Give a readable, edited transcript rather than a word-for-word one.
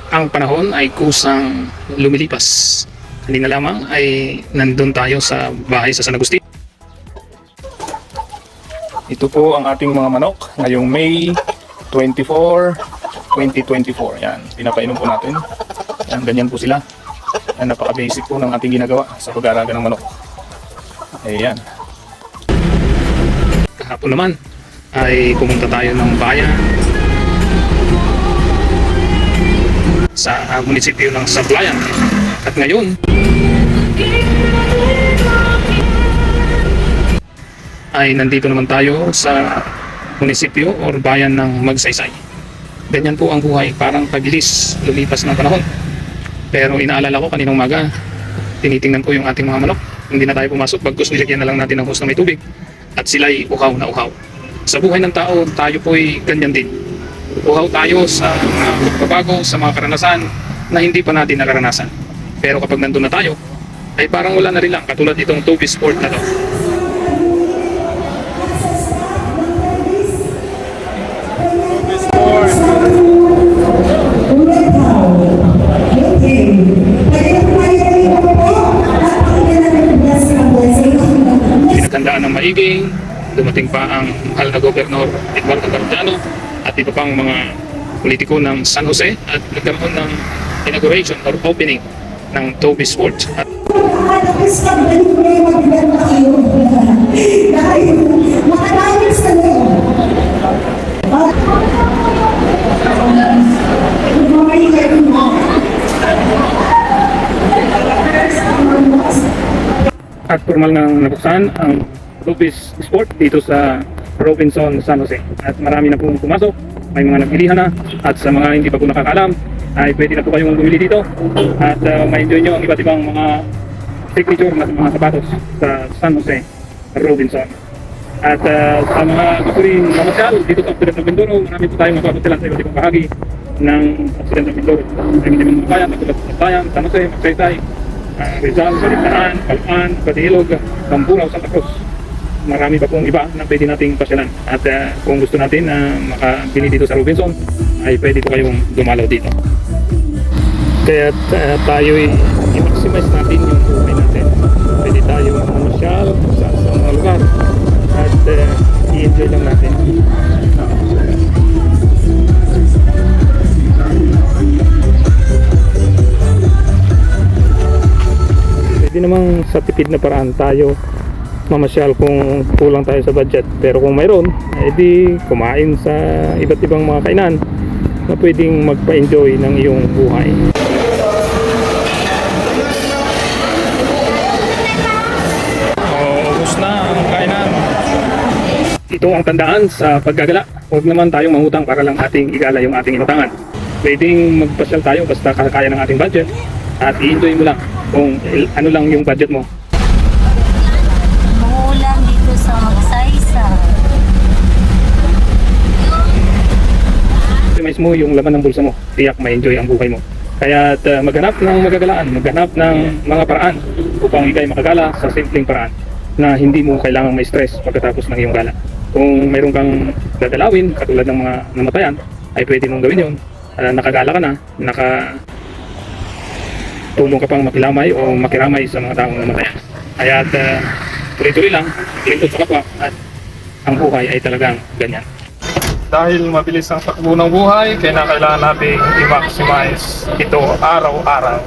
Ang panahon ay kusang lumilipas. Kanina lamang ay nandun tayo sa bahay sa San Agustin. Ito po ang ating mga manok ngayong May 24, 2024. Yan, pinapainom po natin. Yan, ganyan po sila. Yan, napaka-basic po ng ating ginagawa sa pag-aalaga ng manok. Ayan. Kahapon naman ay pumunta tayo ng bayan sa munisipyo ng Sablayan. At ngayon ay nandito naman tayo sa munisipyo or bayan ng Magsaysay. Ganyan po ang buhay, parang pabilis lumipas ng panahon. Pero inaalala ko kaninang umaga, tinitingnan ko yung ating mga manok. Hindi na tayo pumasok, bagkus nilagyan na lang natin ng hose na may tubig. At sila'y uhaw na uhaw. Sa buhay ng tao, tayo po'y ganyan din. Uhaw tayo sa mga pagbabago, sa mga karanasan na hindi pa natin nakaranasan. Pero kapag nandun na tayo, ay parang wala na rin lang, katulad itong Toby Sport na to. Pinaghandaan ng maiging, dumating pa ang mahal na Gobernador Eduardo Gardiano at iba pang mga politiko ng San Jose at nagkaroon ng inauguration or opening ng Toby Sport. At formal nang nabuksan ang Toby Sport dito sa Robinson, San Jose. At marami na pong pumasok, may mga nagpilihan na, at sa mga hindi pa po nakakaalam ay pwede na po kayong bumili dito at ma-enjoy nyo ang iba't ibang mga signature na mga sapatos sa San Jose, Robinson. At sa mga gusto rin mamasyal dito sa Occidental Mindoro, marami po tayong mapapasyalan sa iba't ibang bahagi ng Occidental Mindoro. May mga mga bayan, matulad sa Bayan, San Jose, Magsaysay, Rizal, Balintaan, Balaan, Badilog, Tamburao, Santa Cruz. Marami pa pong iba na pwede nating pasyalan. At kung gusto natin na makabili dito sa Robinson, ay pwede po kayong dumalaw dito. Kaya tayo i-maximize natin yung buhay natin. Pwede tayo mamasyal sa mga lugar at i-enjoy lang natin. Pwede namang sa tipid na paraan tayo mamasyal kung kulang tayo sa budget. Pero kung mayroon, edi kumain sa iba't ibang mga kainan na pwedeng magpa-enjoy ng iyong buhay. Ubus na ang kainan. Ito ang tandaan sa paggagala. Huwag naman tayong mangutang para lang ating igala yung ating inutangan. Pwedeng magpasyal tayo basta kaya ng ating budget at i-enjoy mo lang kung ano lang yung budget mo. Umuulan dito sa Magsaysay. Optimize mo yung laman ng bulsa mo. Tiyak ma-enjoy ang buhay mo. Kaya maghanap ng magagalaan, maghanap ng mga paraan upang ikay makagala sa simpleng paraan na hindi mo kailangang may stress pagkatapos ng iyong gala. Kung mayroon kang dadalawin, katulad ng mga namatayan, ay pwede mong gawin yun. Nakagala ka na, tulong ka pang makilamay o makiramay sa mga taong namatayan. Kaya tuloy-tuloy lang, lingkod sa kapwa at ang buhay ay talagang ganyan. Dahil mabilis ang takbo ng buhay, kaya kailangan natin i-maximize ito araw-araw.